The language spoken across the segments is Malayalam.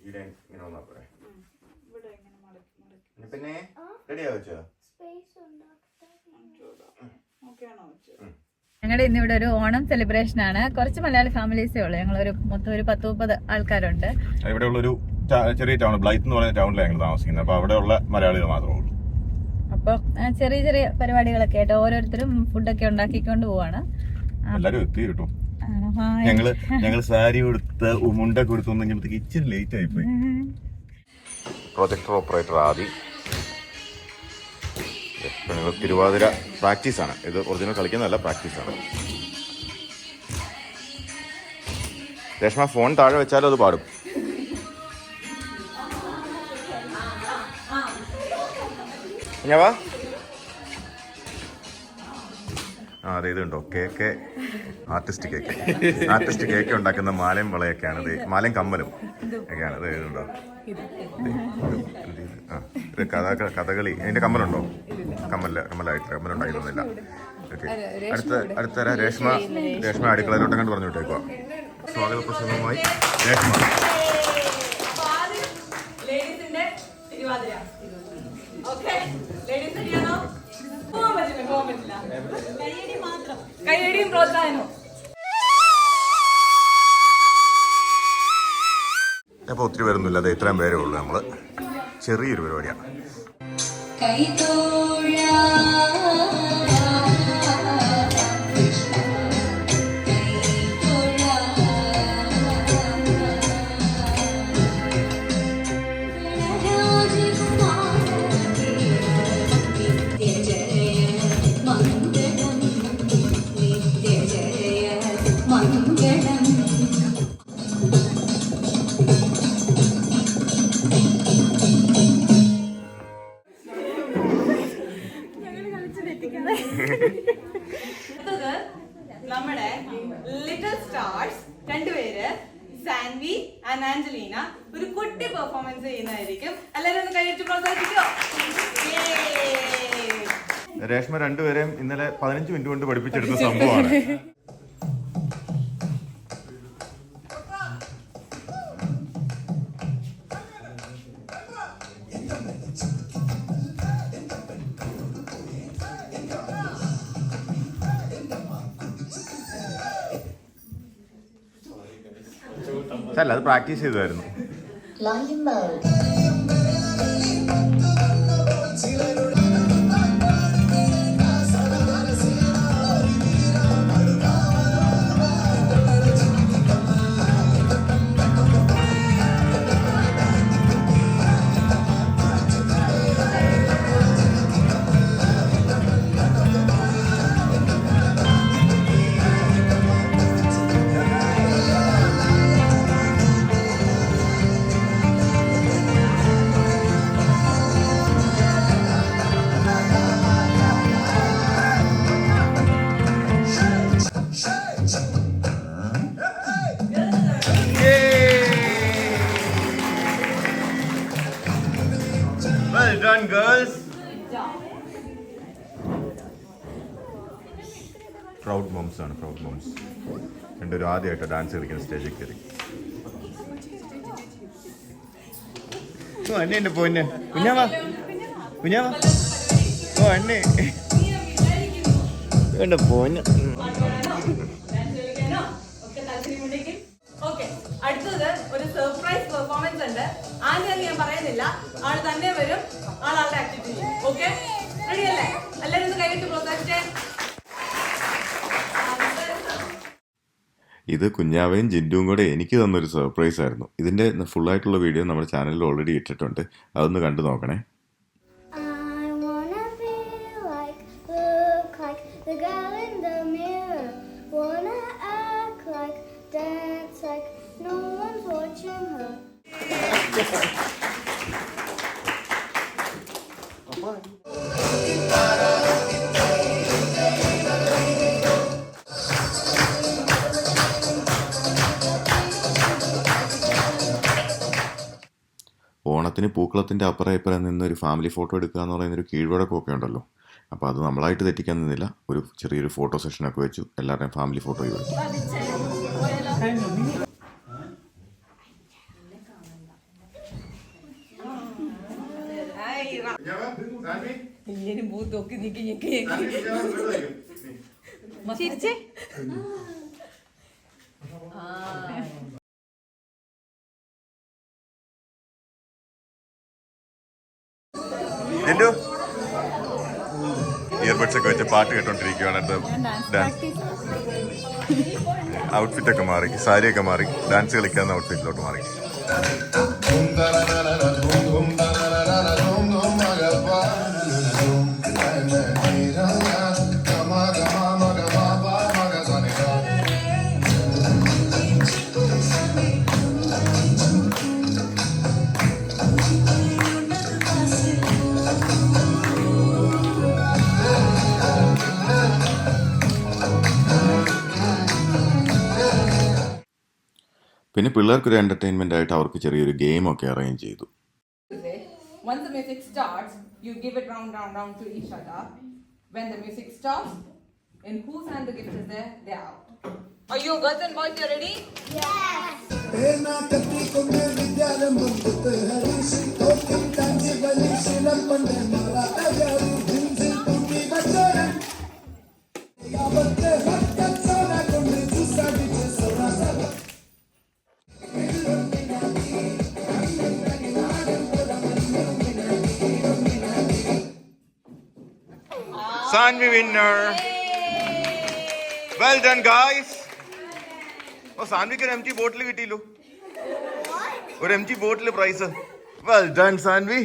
ഇവിടെ ഇങ്ങനെ വന്നാ പോരെ. പിന്നെ റെഡിയാ വെച്ചോ? ഞങ്ങളുടെ ഇന്നിവിടെ ഒരു ഓണം സെലിബ്രേഷൻ ആണ്. കുറച്ച് മലയാളി ഫാമിലീസേ ഉള്ളൂ. ഞങ്ങളൊരു മൊത്തം ഒരു 10-30 ആൾക്കാരുണ്ട്. ഇവിടെ ഉള്ളൊരു ചെറിയ ടൗൺ, ബ്ലൈത്ത് എന്ന് പറയുന്ന ടൗണിലാണ് ഞങ്ങൾ താമസിക്കുന്നത്. അപ്പൊ അവിടെ ഉള്ള മലയാളികൾ മാത്രമേ ഉള്ളൂ. അപ്പൊ ചെറിയ ചെറിയ പരിപാടികളൊക്കെ ആയിട്ട് ഓരോരുത്തരും ഫുഡൊക്കെ ഉണ്ടാക്കിക്കൊണ്ട് പോവാണ്. എല്ലാരും എത്തി കിട്ടും. ഞങ്ങള് സാരി കൊടുത്ത് മുണ്ടൊക്കെ കൊടുത്തു ഇച്ചിരി ലേറ്റ് ആയിപ്പോയി. പ്രൊജക്ടർ ഓപ്പറേറ്റർ ആദി. തിരുവാതിര പ്രാക്ടീസാണ് ഇത്. ഒറിജിനൽ കളിക്കുന്നതല്ല, പ്രാക്ടീസാണ്. രേഷ്മ ഫോൺ താഴെ വെച്ചാലും അത് പാടും. വാ. അതെ, ഇതുണ്ടോ കേക്ക്, ആർട്ടിസ്റ്റ് കേക്ക് ഉണ്ടാക്കുന്ന മാലയും വളയൊക്കെയാണ് ഇത്. മാലയും കമ്മലും ഒക്കെയാണ് ഇത്. ഇതുണ്ടോ ഇത് കഥകളി. അതിന്റെ കമ്മലുണ്ടോ? കമ്മലുണ്ടായിരുന്നില്ല. ഓക്കെ, അടുത്ത രേഷ്മ അടുക്കളയിലോട്ട് കണ്ട് പറഞ്ഞു വിട്ടേക്കുക. സ്വാഗത പ്രസംഗവുമായി രേഷ്മ. കൈയടിയും പ്രോത്സാഹനവും. അപ്പൊ ഒത്തിരി പേരൊന്നുമില്ല, അത് ഇത്രയും പേരേ ഉള്ളൂ. നമ്മള് ചെറിയൊരു പരിപാടിയാണ്. നമ്മുടെ ലിറ്റിൽ സ്റ്റാർസ് രണ്ടുപേര് സാൻവി ആൻഡ് ആഞ്ചലീന ഒരു കുട്ടി പെർഫോമൻസ് ചെയ്യുന്നതായിരിക്കും. എല്ലാവരും ഒന്ന് കൈയിട്ട് പ്രോത്സാഹിപ്പിക്കോ? രേഷ്മ രണ്ടുപേരെയും ഇന്നലെ 15 മിനിറ്റ് കൊണ്ട് പഠിപ്പിച്ചെടുത്ത സംഭവമാണ്. അല്ല, അത് പ്രാക്ടീസ് ചെയ്തായിരുന്നു. Well done, girls. Proud moms ആണ്, പ്രൗഡ് മോംസ്. രണ്ടൊരു ആദ്യമായിട്ട് ഡാൻസ് കളിക്കുന്ന സ്റ്റേജിൽ കയറി. അന്നെ എന്റെ പോന്നെ കുഞ്ഞാവാ. ഓ അന്നെ എന്റെ പോന്നെ. അടുത്തത് ഒരു സർപ്രൈസ് പെർഫോമൻസ് ഉണ്ട്. ആദ്യം ഞാൻ പറയുന്നില്ല, ആള് തന്നെ വരും, ആളുടെ ആക്ടിവിറ്റി ചെയ്യും. ഓക്കെ, റെഡി അല്ലേ? എല്ലാവരും ഒന്ന് കൈയിട്ട് പ്രോത്സാഹിച്ചേ. ഇത് കുഞ്ഞാവയും ജിൻഡുവും കൂടെ എനിക്ക് തന്നൊരു സർപ്രൈസ് ആയിരുന്നു. ഇതിന്റെ ഫുള്ളായിട്ടുള്ള വീഡിയോ നമ്മുടെ ചാനലിൽ ഓൾറെഡി ഇട്ടിട്ടുണ്ട്, അതൊന്ന് കണ്ടു നോക്കണേ. ഓണത്തിന് പൂക്കളത്തിൻ്റെ അപ്പുറം ഇപ്പുറം നിന്നൊരു ഫാമിലി ഫോട്ടോ എടുക്കുക എന്ന് പറയുന്നൊരു കീഴ്വഴക്കമൊക്കെ ഉണ്ടല്ലോ. അപ്പോൾ അത് നമ്മളായിട്ട് തെറ്റിക്കാൻ നിന്നില്ല, ഒരു ചെറിയൊരു ഫോട്ടോ സെഷനൊക്കെ വെച്ചു, എല്ലാവരുടെയും ഫാമിലി ഫോട്ടോയും എടുത്തു. ഇങ്ങനെ മൂത്ത് നോക്കി നിക്കി ഞെക്കി ചിരിച്ചേ. ഇയർബഡ്സ് ഒക്കെ വെച്ച് പാട്ട് കേട്ടോണ്ടിരിക്കുകയാണ്. ഡാൻസ് ഔട്ട്ഫിറ്റ് ഒക്കെ മാറി, സാരിയൊക്കെ മാറി, ഡാൻസ് കളിക്കാവുന്ന ഔട്ട്ഫിറ്റിലോട്ട് മാറി. പിന്നെ പിള്ളേർക്കൊരു എന്റർടൈൻമെന്റ് ആയിട്ട് അവർക്ക് ചെറിയൊരു ഗെയിം ഒക്കെ അറേഞ്ച് ചെയ്തു. Once the music starts, you give it round to each other. When the music stops, in whose hand the gift is there, they are out. Are you girls and boys, you ready? Sanvi winner. Well done guys. Oh, Sanviക്ക് ഒരു empty bottle കിട്ടിയല്ലോ. ഒരു empty bottle prize. Well done Sanvi.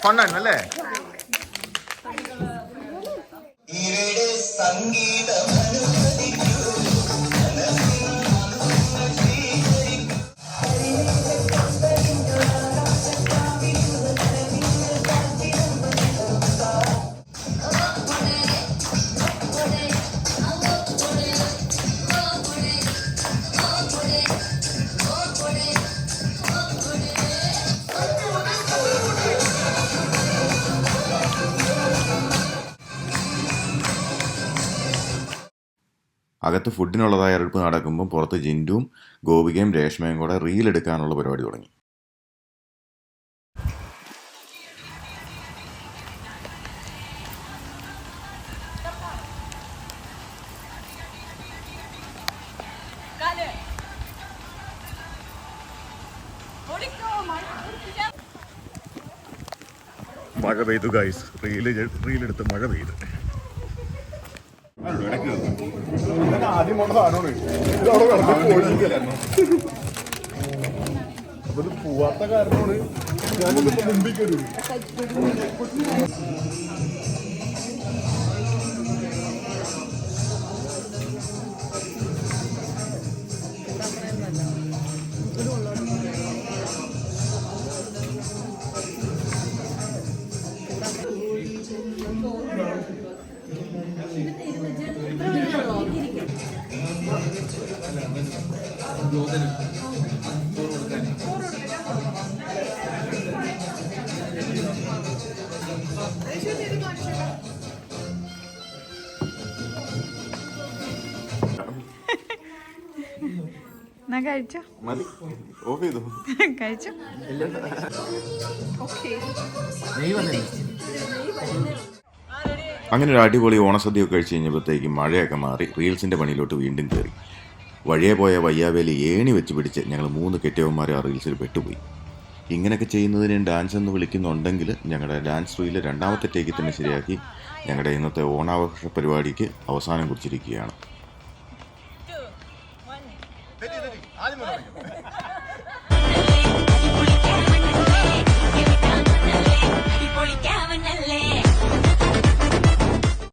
Fun ആണല്ലേ? അകത്ത് ഫുഡിനുള്ളതായ അറുപ്പ് നടക്കുമ്പോൾ പുറത്ത് ജിൻഡുവും ഗോപികയും രേഷ്മയും കൂടെ റീൽ എടുക്കാനുള്ള പരിപാടി തുടങ്ങി. മഴ പെയ്തു ഗൈസ്, റീലെടുത്ത് മഴ പെയ്തു. ആദ്യം പോണ സാധനമാണ് അപ്പൊ ഇത് പോവാത്ത കാരണമാണ് ഞാനിതിപ്പോ മുമ്പിൽ കയറി. കഴിച്ചോ? മതി, ഓഫ് ചെയ്തു. കഴിച്ചോ? അങ്ങനെ ഒരു അടിപൊളി ഓണസദ്യയൊക്കെ കഴിച്ച് കഴിഞ്ഞപ്പോഴത്തേക്ക് മഴയൊക്കെ മാറി റീൽസിൻ്റെ പണിയിലോട്ട് വീണ്ടും കയറി. വഴിയെ പോയ വയ്യാവേലി ഏണി വെച്ച് പിടിച്ച് ഞങ്ങൾ 3 കെട്ടിയവന്മാർ ആ റീൽസിൽ പെട്ടുപോയി. ഇങ്ങനെയൊക്കെ ചെയ്യുന്നതിന് ഡാൻസ് എന്ന് വിളിക്കുന്നുണ്ടെങ്കിൽ ഞങ്ങളുടെ ഡാൻസ് റീൽ 2ാമത്തെ ടേക്കിൽ തന്നെ ശരിയാക്കി ഞങ്ങളുടെ ഇന്നത്തെ ഓണാഘോഷ പരിപാടിക്ക് അവസാനം കുറിച്ചിരിക്കുകയാണ്.